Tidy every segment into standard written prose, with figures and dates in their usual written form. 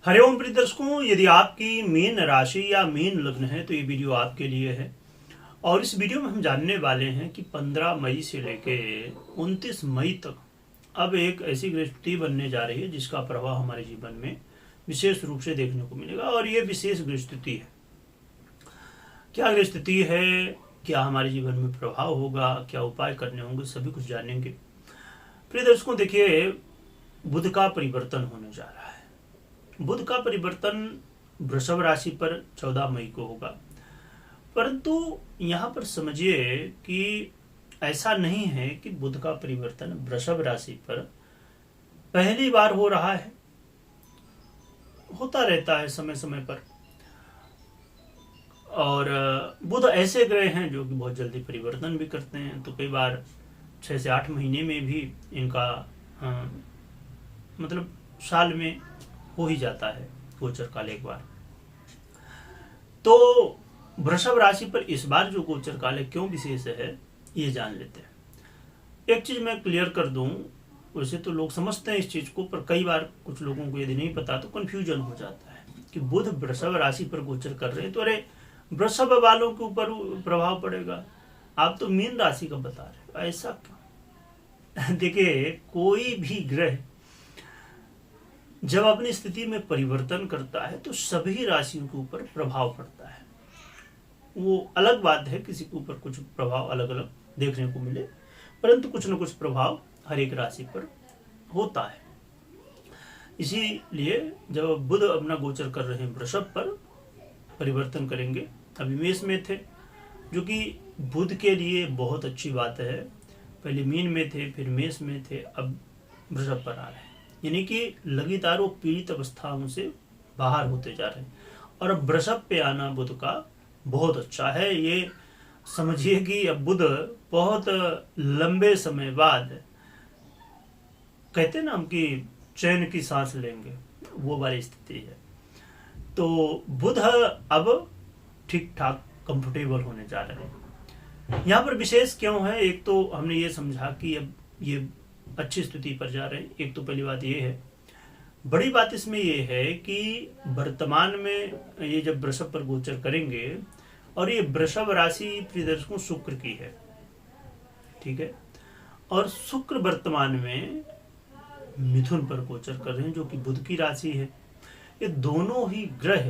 हरिओम प्रिय दर्शकों, यदि आपकी मीन राशि या मीन लग्न है तो ये वीडियो आपके लिए है। और इस वीडियो में हम जानने वाले हैं कि 15 मई से लेके 29 मई तक अब एक ऐसी ग्रह स्थिति बनने जा रही है जिसका प्रभाव हमारे जीवन में विशेष रूप से देखने को मिलेगा। और ये विशेष ग्रह स्थिति है, क्या ग्रह स्थिति है, क्या हमारे जीवन में प्रभाव होगा, क्या उपाय करने होंगे, सभी कुछ जानेंगे। प्रिय दर्शकों, देखिए, बुध का परिवर्तन होने जा रहा है। बुध का परिवर्तन वृषभ राशि पर 14 मई को होगा, परंतु यहाँ पर समझिए कि ऐसा नहीं है कि बुध का परिवर्तन वृषभ राशि पर पहली बार हो रहा है, होता रहता है समय समय पर। और बुध ऐसे ग्रह हैं जो कि बहुत जल्दी परिवर्तन भी करते हैं, तो कई बार 6 से 8 महीने में भी इनका मतलब साल में हो ही जाता है गोचर काल एक बार। तो वृषभ राशि पर इस बार जो गोचर काल है क्यों विशेष है, ये जान लेते हैं। एक चीज मैं क्लियर कर दूं, वैसे तो लोग समझते हैं इस चीज को, पर कई बार कुछ लोगों को यदि नहीं पता तो कंफ्यूजन हो जाता है कि बुध वृषभ राशि पर गोचर कर रहे हैं तो अरे वृषभ वालों के ऊपर प्रभाव पड़ेगा, आप तो मीन राशि का बता रहे हो, ऐसा क्यों? देखिए, कोई भी ग्रह जब अपनी स्थिति में परिवर्तन करता है तो सभी राशियों के ऊपर प्रभाव पड़ता है। वो अलग बात है किसी के ऊपर कुछ प्रभाव अलग अलग देखने को मिले, परंतु कुछ न कुछ प्रभाव हर एक राशि पर होता है। इसीलिए जब बुध अपना गोचर कर रहे हैं वृषभ पर, परिवर्तन करेंगे, अभी मेष में थे जो कि बुध के लिए बहुत अच्छी बात है। पहले मीन में थे, फिर मेष में थे, अब वृषभ पर आ रहे हैं, यानी कि लगातार वो पीड़ित अवस्थाओं से बाहर होते जा रहे हैं। और अब वृषभ पे आना बुध का बहुत अच्छा है। ये समझिए कि अब बुध बहुत लंबे समय बाद, कहते हैं ना हम कि चैन की सांस लेंगे, वो वाली स्थिति है। तो बुध अब ठीक ठाक कंफर्टेबल होने जा रहे हैं। यहाँ पर विशेष क्यों है, एक तो हमने ये समझा कि अब ये अच्छी स्थिति पर जा रहे हैं, एक तो पहली बात ये है। बड़ी बात इसमें ये है कि वर्तमान में ये जब वृषभ पर गोचर करेंगे, और ये वृषभ राशि प्रिय दर्शकों शुक्र की है, ठीक है, और शुक्र वर्तमान में मिथुन पर गोचर कर रहे हैं जो कि बुध की राशि है। ये दोनों ही ग्रह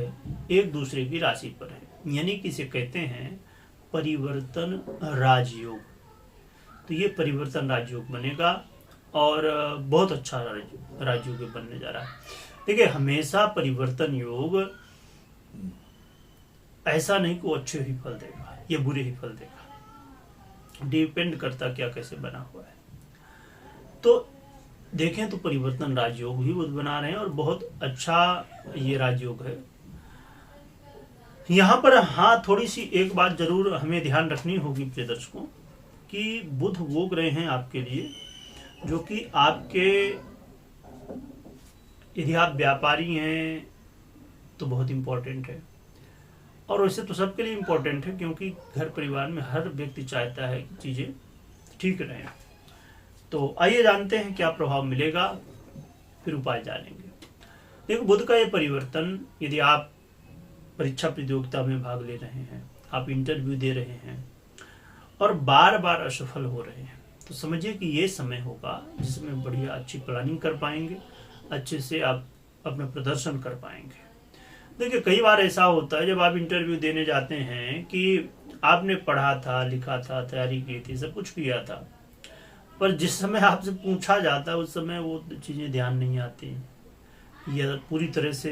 एक दूसरे की राशि पर है, यानी कि इसे कहते हैं परिवर्तन राजयोग। तो ये परिवर्तन राजयोग बनेगा और बहुत अच्छा राजयोग बनने जा रहा है। देखिए, हमेशा परिवर्तन योग ऐसा नहीं कि अच्छे ही फल देगा या बुरे ही फल देगा, डिपेंड करता क्या कैसे बना हुआ है। तो देखें तो परिवर्तन राजयोग ही बुध बना रहे हैं और बहुत अच्छा ये राजयोग है। यहाँ पर हाँ, थोड़ी सी एक बात जरूर हमें ध्यान रखनी होगी प्रिय दर्शकों, कि बुध वो ग्रह हैं आपके लिए जो कि आपके, यदि आप व्यापारी हैं तो बहुत इंपॉर्टेंट है, और वैसे तो सबके लिए इंपॉर्टेंट है, क्योंकि घर परिवार में हर व्यक्ति चाहता है कि चीजें ठीक रहें। तो आइए जानते हैं क्या प्रभाव मिलेगा, फिर उपाय जानेंगे। देखो, बुध का ये परिवर्तन, यदि आप परीक्षा प्रतियोगिता में भाग ले रहे हैं, आप इंटरव्यू दे रहे हैं और बार बार असफल हो रहे हैं, तो समझिए कि ये समय होगा जिसमें बढ़िया अच्छी प्लानिंग कर पाएंगे, अच्छे से आप अपना प्रदर्शन कर पाएंगे। देखिए, कई बार ऐसा होता है जब आप इंटरव्यू देने जाते हैं कि आपने पढ़ा था, लिखा था, तैयारी की थी, सब कुछ किया था, पर जिस समय आपसे पूछा जाता है उस समय वो चीज़ें ध्यान नहीं आती या पूरी तरह से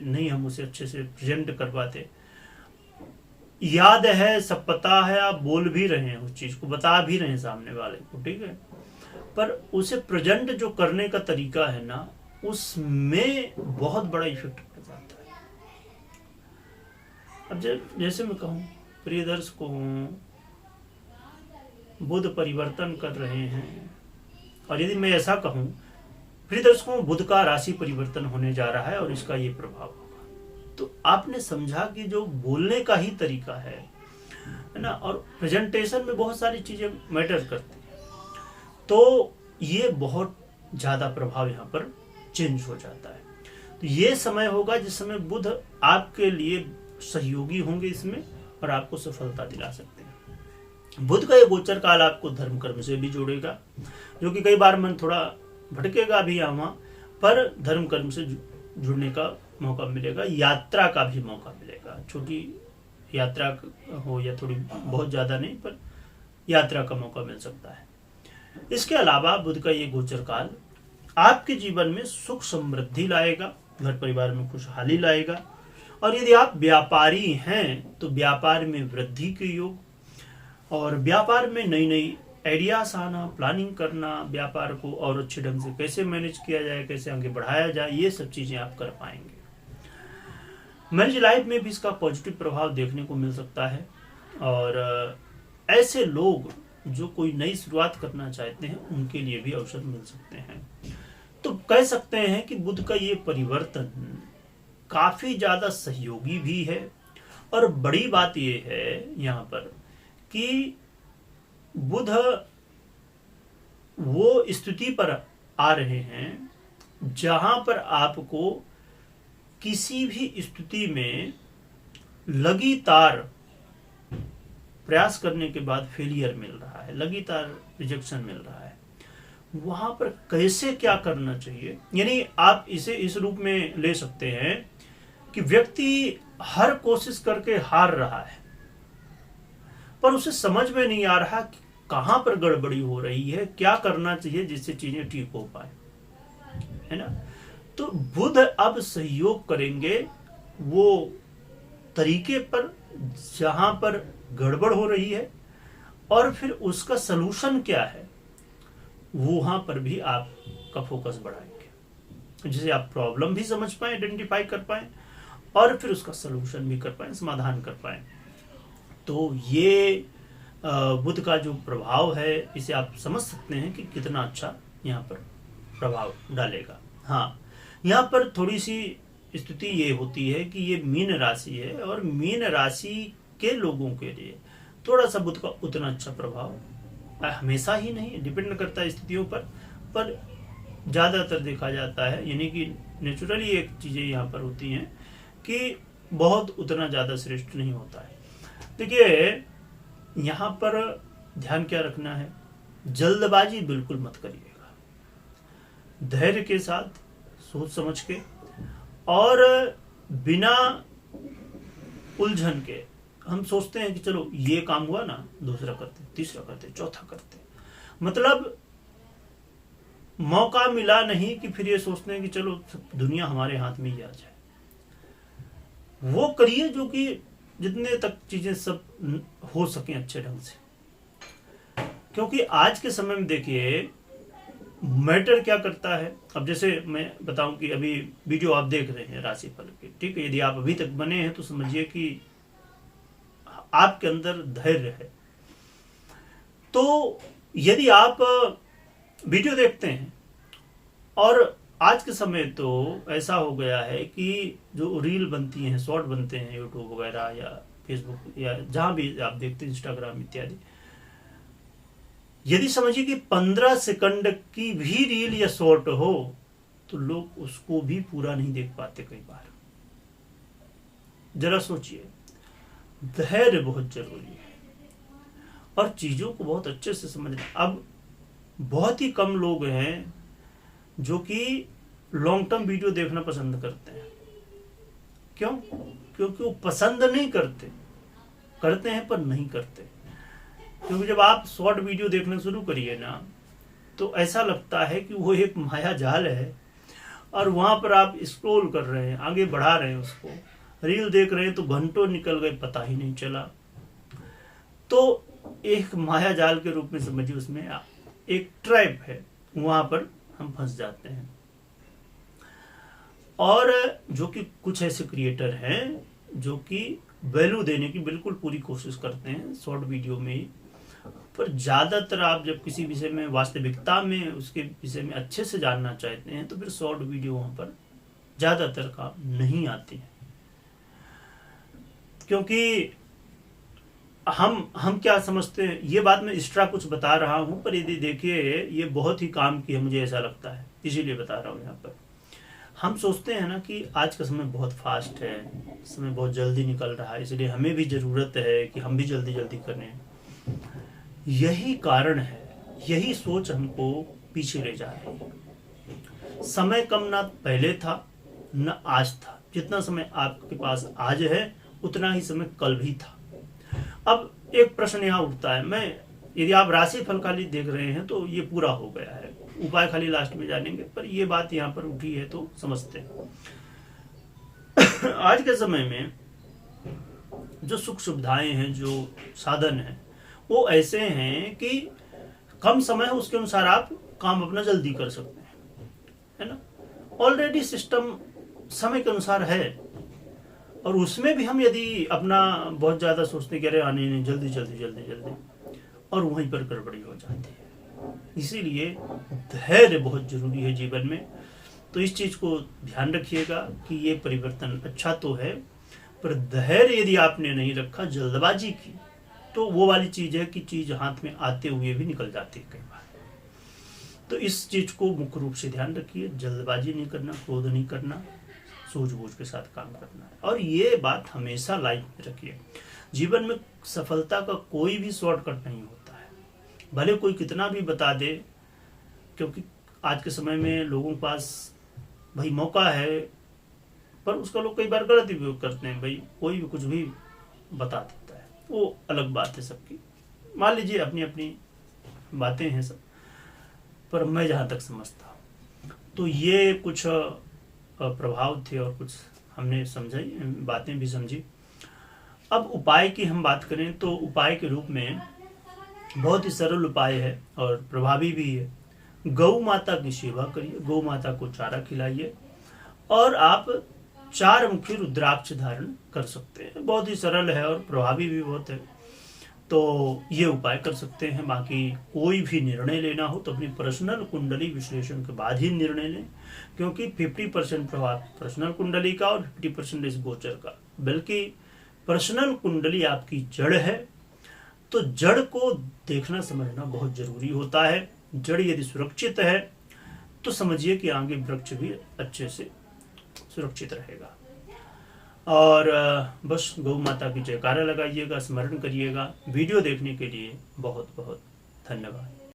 नहीं हम उसे अच्छे से प्रेजेंट कर पाते। याद है, सब पता है, आप बोल भी रहे हैं, उस चीज को बता भी रहे हैं सामने वाले को, ठीक है, पर उसे प्रेजेंट जो करने का तरीका है ना, उसमें बहुत बड़ा इफेक्ट पड़ जाता है। अब जैसे मैं कहूं प्रिय दर्शकों, बुध परिवर्तन कर रहे हैं, और यदि मैं ऐसा कहूं प्रिय दर्शकों, बुध का राशि परिवर्तन होने जा रहा है और इसका ये प्रभाव, तो आपने समझा कि जो बोलने का ही तरीका है ना, और प्रेजेंटेशन में बहुत सारी चीजें मैटर करती हैं, तो ये बहुत ज्यादा प्रभाव यहाँ पर चेंज हो जाता है। ये समय होगा जिस समय बुध आपके लिए सहयोगी होंगे इसमें और आपको सफलता दिला सकते हैं। बुध का ये गोचर काल आपको धर्म कर्म से भी जोड़ेगा, जो कि कई बार मन थोड़ा भटकेगा भी यहाँ वहाँ, पर धर्म कर्म से जुड़ने का मौका मिलेगा, यात्रा का भी मौका मिलेगा। छोटी यात्रा हो या थोड़ी, बहुत ज़्यादा नहीं, पर यात्रा का मौका मिल सकता है। इसके अलावा बुध का ये गोचर काल आपके जीवन में सुख समृद्धि लाएगा, घर परिवार में खुशहाली लाएगा। और यदि आप व्यापारी हैं तो व्यापार में वृद्धि के योग, और व्यापार में नई नई आइडियाज आना, प्लानिंग करना, व्यापार को और अच्छे ढंग से कैसे मैनेज किया जाए, कैसे आगे बढ़ाया जाए, ये सब चीजें आप कर पाएंगे। मैरिज लाइफ में भी इसका पॉजिटिव प्रभाव देखने को मिल सकता है। और ऐसे लोग जो कोई नई शुरुआत करना चाहते हैं उनके लिए भी अवसर मिल सकते हैं। तो कह सकते हैं कि बुध का ये परिवर्तन काफी ज्यादा सहयोगी भी है। और बड़ी बात ये है यहाँ पर कि बुध वो स्थिति पर आ रहे हैं जहां पर आपको किसी भी स्थिति में लगातार प्रयास करने के बाद फेलियर मिल रहा है, लगातार रिजेक्शन मिल रहा है, वहां पर कैसे क्या करना चाहिए। यानी आप इसे इस रूप में ले सकते हैं कि व्यक्ति हर कोशिश करके हार रहा है, पर उसे समझ में नहीं आ रहा कि कहां पर गड़बड़ी हो रही है, क्या करना चाहिए जिससे चीजें ठीक हो पाए, है ना। तो बुध अब सहयोग करेंगे वो तरीके पर जहां पर गड़बड़ हो रही है, और फिर उसका सलूशन क्या है वहां पर भी आपका फोकस बढ़ाएंगे, जिसे आप प्रॉब्लम भी समझ पाए, आइडेंटिफाई कर पाए, और फिर उसका सलूशन भी कर पाए, समाधान कर पाए। तो ये बुध का जो प्रभाव है, इसे आप समझ सकते हैं कि कितना अच्छा यहाँ पर प्रभाव डालेगा। हाँ, यहाँ पर थोड़ी सी स्थिति ये होती है कि ये मीन राशि है, और मीन राशि के लोगों के लिए थोड़ा सा बुध का उतना अच्छा प्रभाव हमेशा ही नहीं, डिपेंड करता है स्थितियों पर ज्यादातर देखा जाता है। यानी कि नेचुरली एक चीजें यहाँ पर होती हैं कि बहुत उतना ज्यादा श्रेष्ठ नहीं होता है। देखिए, यहाँ पर ध्यान क्या रखना है, जल्दबाजी बिल्कुल मत करिएगा, धैर्य के साथ सोच समझ के और बिना उलझन के। हम सोचते हैं कि चलो ये काम हुआ ना, दूसरा करते, तीसरा करते, चौथा करते, मतलब मौका मिला नहीं कि फिर ये सोचते हैं कि चलो दुनिया हमारे हाथ में ही आ जाए। वो करिए जो कि जितने तक चीजें सब हो सके अच्छे ढंग से, क्योंकि आज के समय में देखिए मैटर क्या करता है। अब जैसे मैं बताऊं कि अभी वीडियो आप देख रहे हैं राशिफल की, ठीक है, यदि आप अभी तक बने हैं तो समझिए कि आपके अंदर धैर्य है। तो यदि आप वीडियो देखते हैं, और आज के समय तो ऐसा हो गया है कि जो रील बनती हैं, शॉर्ट बनते हैं यूट्यूब वगैरह या फेसबुक या जहां भी आप देखते हैं, इंस्टाग्राम इत्यादि, यदि समझिए कि 15 सेकंड की भी रील या शॉर्ट हो तो लोग उसको भी पूरा नहीं देख पाते कई बार। जरा सोचिए, धैर्य बहुत जरूरी है और चीजों को बहुत अच्छे से समझना। अब बहुत ही कम लोग हैं जो कि लॉन्ग टर्म वीडियो देखना पसंद करते हैं। क्यों? क्योंकि वो पसंद नहीं करते, करते हैं पर नहीं करते। क्योंकि जब आप शॉर्ट वीडियो देखना शुरू करिए ना, तो ऐसा लगता है कि वो एक माया जाल है और वहां पर आप स्क्रॉल कर रहे हैं, आगे बढ़ा रहे हैं उसको, रील देख रहे हैं तो घंटों निकल गए पता ही नहीं चला। तो एक माया जाल के रूप में समझिए, उसमें एक ट्रैप है, वहां पर हम फंस जाते हैं। और जो कि कुछ ऐसे क्रिएटर हैं जो कि वैल्यू देने की बिल्कुल पूरी कोशिश करते हैं शॉर्ट वीडियो में ही, पर ज्यादातर आप जब किसी विषय में, वास्तविकता में उसके विषय में अच्छे से जानना चाहते हैं तो फिर शॉर्ट वीडियो वहां पर ज्यादातर काम नहीं आती है। क्योंकि हम क्या समझते हैं, ये बात मैं एक्स्ट्रा कुछ बता रहा हूं, पर यदि देखिए ये बहुत ही काम की है, मुझे ऐसा लगता है, इसीलिए बता रहा हूं यहाँ पर। हम सोचते हैं ना कि आज का समय बहुत फास्ट है, समय बहुत जल्दी निकल रहा है, इसलिए हमें भी ज़रूरत है कि हम भी जल्दी जल्दी करें। यही कारण है, यही सोच हमको पीछे ले जा रही है। समय कम ना पहले था न आज था। जितना समय आपके पास आज है उतना ही समय कल भी था। अब एक प्रश्न यहाँ उठता है, यदि आप राशि फल खाली देख रहे हैं तो ये पूरा हो गया है, उपाय खाली लास्ट में जानेंगे, पर ये बात यहाँ पर उठी है तो समझते हैं। आज के समय में जो सुख सुविधाएं हैं, जो साधन हैं, वो ऐसे हैं कि कम समय है उसके अनुसार आप काम अपना जल्दी कर सकते हैं, है ना। ऑलरेडी सिस्टम समय के अनुसार है, और उसमें भी हम यदि अपना बहुत ज़्यादा सोचते कि अरे आने नहीं, जल्दी जल्दी जल्दी जल्दी, और वहीं पर गड़बड़ी हो जाती है। इसीलिए धैर्य बहुत जरूरी है जीवन में। तो इस चीज़ को ध्यान रखिएगा कि ये परिवर्तन अच्छा तो है, पर धैर्य यदि आपने नहीं रखा, जल्दबाजी की, तो वो वाली चीज़ है कि चीज़ हाथ में आते हुए भी निकल जाती है कई बार। तो इस चीज़ को मुख्य रूप से ध्यान रखिए, जल्दबाजी नहीं करना, क्रोध नहीं करना, सूझबूझ के साथ काम करना है। और ये बात हमेशा लाइफ में रखिए। जीवन में सफलता का कोई भी शॉर्टकट नहीं होता है, भले कोई कितना भी बता दे, क्योंकि आज के समय में लोगों के पास भाई मौका है, पर उसका लोग कई बार गलत उपयोग करते हैं। भाई कोई भी कुछ भी बता देता है, वो अलग बात है सबकी, मान लीजिए अपनी अपनी बातें हैं सब, पर मैं जहाँ तक समझता हूँ तो ये कुछ प्रभाव थे और कुछ हमने समझाई, बातें भी समझी। अब उपाय की हम बात करें तो उपाय के रूप में बहुत ही सरल उपाय है और प्रभावी भी है। गौ माता की सेवा करिए, गौ माता को चारा खिलाइए, और आप 4 मुखी रुद्राक्ष धारण कर सकते हैं। बहुत ही सरल है और प्रभावी भी बहुत है, तो ये उपाय कर सकते हैं। बाकी कोई भी निर्णय लेना हो तो अपनी पर्सनल कुंडली विश्लेषण के बाद ही निर्णय लें, क्योंकि 50% प्रभाव पर्सनल कुंडली का और 50% इस गोचर का। बल्कि पर्सनल कुंडली आपकी जड़ है, तो जड़ को देखना समझना बहुत जरूरी होता है। जड़ यदि सुरक्षित है तो समझिए कि आगे वृक्ष भी अच्छे से सुरक्षित रहेगा। और बस गौ माता की जयकारा लगाइएगा, स्मरण करिएगा। वीडियो देखने के लिए बहुत बहुत धन्यवाद।